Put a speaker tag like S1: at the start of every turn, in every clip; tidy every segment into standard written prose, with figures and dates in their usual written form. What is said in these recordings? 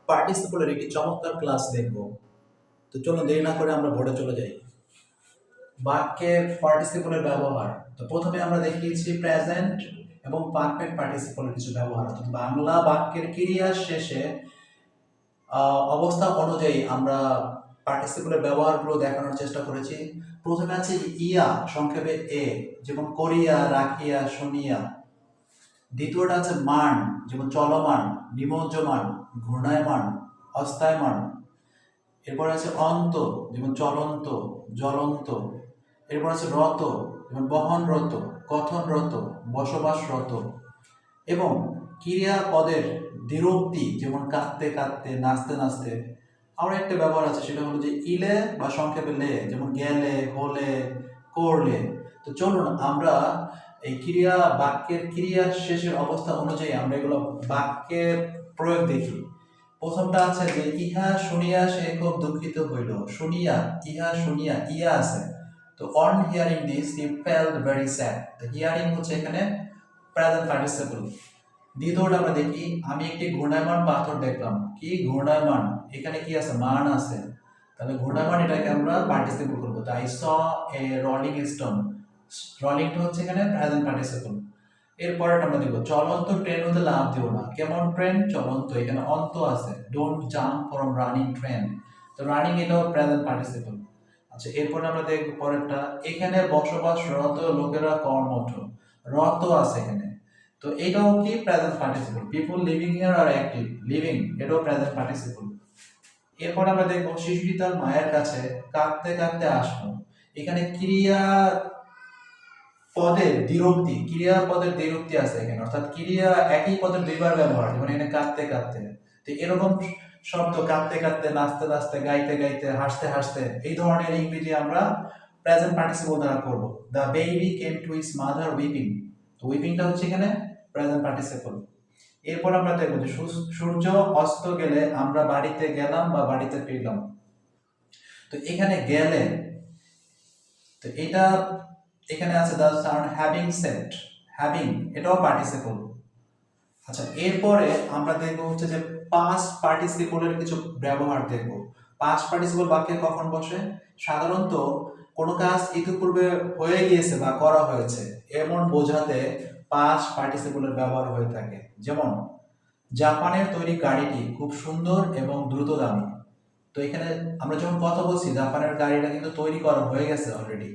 S1: পার্টিসিপলের একটি চমৎকার ক্লাস দেখব। তো চলুন দেরি না করে আমরা বোর্ডে চলে যাই। বাক্যের পার্টিসিপলের ব্যবহার। তো প্রথমে আমরা দেখিয়েছি প্রেজেন্ট এবং পারফেক্ট পার্টিসিপলের কিছু ব্যবহার। অর্থাৎ বাংলা বাক্যের ক্রিয়ার শেষে অবস্থা অনুযায়ী আমরা পার্টিসিপলের ব্যবহারগুলো দেখানোর চেষ্টা করেছি। প্রথমে আছে ইয়া, সংক্ষেপে এ, যেমন করিয়া, রাখিয়া, শুনিয়া। দ্বিতীয়টা আছে মান, যেমন চলমান, নিমজ্জমান, ঘূর্ণায়মান, অস্থায়মান। এরপর আছে অন্ত, যেমন চলন্ত, জ্বলন্ত। এরপর আছে রত, যেমন বহনরত, কথনরত, বসবাসরত। এবং ক্রিয়াপদের দ্বিরুক্তি, যেমন কাঁদতে কাঁদতে, নাচতে নাচতে। আরও একটা ব্যবহার আছে, সেটা হলো যে ইলে বা সংক্ষেপে লে, যেমন গেলে, হলে, করলে। তো চলুন আমরা এই বাক্যের ক্রিয়ার শেষের অবস্থা অনুযায়ী আমরা এগুলো বাক্যের প্রয়োগ দেখি। প্রথমটা আছে যে ইহা শুনিয়া সে খুব দুঃখিত হইল। শুনিয়া, ইহা শুনিয়া, ইয়া আছে। তো on hearing this he felt very sad. তো হিয়ারিং হচ্ছে এখানে প্রেজেন্ট পার্টিসিপল। দ্বিতীয়টা আমরা দেখি, আমি একটি ঘূর্ণায়মান পাথর দেখলাম। কি ঘূর্ণায়মান? এখানে কি আছে? মান আছে। তাহলে ঘূর্ণায়মান এটাকে আমরা পার্টিসিপল করবো। তো I saw a rolling stone. রোলিংটা হচ্ছে এখানে প্রেজেন্ট পার্টিসিপল। এরপরটা আমরা দেখবো চলন্ত ট্রেন হতে লাভ দিও না। কেমন ট্রেন? চলন্ত। এখানে অন্ত আছে। Don't jump from running train. তো রানিং এটাও প্রেজেন্ট পার্টিসিপল। আচ্ছা, এরপর আমরা দেখবো পরেরটা, এখানে বসবাসরত লোকেরা কর্মঠ। রত আছে এখানে। তো এটাও কি present participle. People living here are active. Living এটাও প্রেজেন্ট পার্টিসিপল। এরপর আমরা দেখবো শিশুটি তার মায়ের কাছে কাঁদতে কাঁদতে আসলো। এখানে ক্রিয়াপদের দ্বিরুক্তি আছে এখানে, অর্থাৎ ক্রিয়া একই পদের দুইবার ব্যবহার, যেমন এখানে কাঁদতে কাঁদতে। তো এরকম শব্দ কাঁদতে কাঁদতে, নাচতে নাচতে, গাইতে গাইতে, হাসতে হাসতে, এই ধরনের ইংরেজি আমরা প্রেজেন্ট পার্টিসিপল দ্বারা করব। The baby came to his mother weeping. তো উইপিংটা হচ্ছে এখানে প্রেজেন্ট পার্টিসিপল। এরপর আমরা দেখব যে সূর্য অস্ত গেলে আমরা বাড়িতে গেলাম বা বাড়িতে ফিরলাম। তো এখানে গেলে, তো এটা এখানে আছে the sun having set. Having এটাও পার্টিসিপল। আচ্ছা, এরপরে আমরা দেখব হচ্ছে যে পাস্ট পার্টিসিপলের কিছু ব্যবহার দেখব। পাস্ট পার্টিসিপল বাক্যে কখন বসে? সাধারণত কোনো কাজ ইতিপূর্বে হয়ে গিয়েছে বা করা হয়েছে এমন বোঝাতে পাস্ট পার্টিসিপলের ব্যবহার হয়ে থাকে। যেমন জাপানের তৈরি গাড়িটি খুব সুন্দর এবং দ্রুতগামী। তো এখানে আমরা যখন কথা বলছি, জাপানের গাড়িটা কিন্তু তৈরি করা হয়ে গেছে অলরেডি।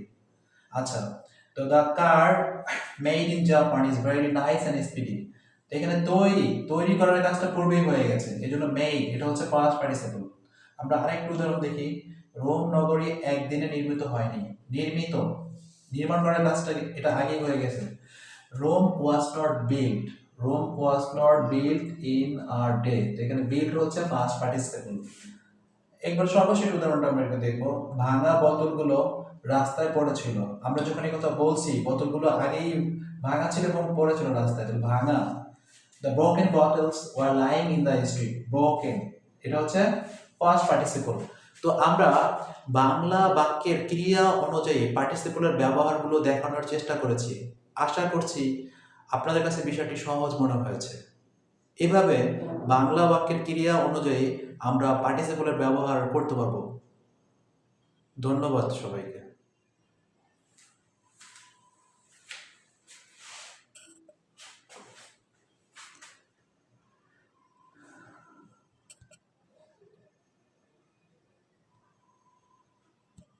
S1: আচ্ছা, তো the car made in Japan is very nice and speedy. তো এখানে তৈরি করার কাজটা পূর্বেই হয়ে গেছে, এই জন্য মেড এটা হচ্ছে পাস্ট পার্টিসিপল। আমরা আরেকটু উদাহরণ দেখি, রোম নগরী একদিনে নির্মিত হয়নি। নির্মাণ করার কাজটা এটা আগেই হয়ে গেছে। Rome was not build. Rome was not build in a day. তো এখানে বিল্ড হচ্ছে পাস্ট পার্টিসিপল। একবার সর্বশেষ উদাহরণটা আমরা একটু দেখবো, ভাঙা বোতলগুলো রাস্তায় পড়েছিল। আমরা যখন এই কথা বলছি, বোতলগুলো আগেই ভাঙা ছিল এবং পড়েছিল রাস্তায়। তো ভাঙা, the broken bottles were lying in the street. Broken এটা হচ্ছে পাস্ট পার্টিসিপল। তো আমরা বাংলা বাক্যের ক্রিয়া অনুযায়ী পার্টিসিপলের ব্যবহারগুলো দেখানোর চেষ্টা করেছি। আশা করছি আপনাদের কাছে বিষয়টি সহজ মনে হয়েছে। এভাবে বাংলা বাক্যের ক্রিয়া অনুযায়ী আমরা পার্টিসিপলের ব্যবহার করতে পারবো। ধন্যবাদ সবাইকে।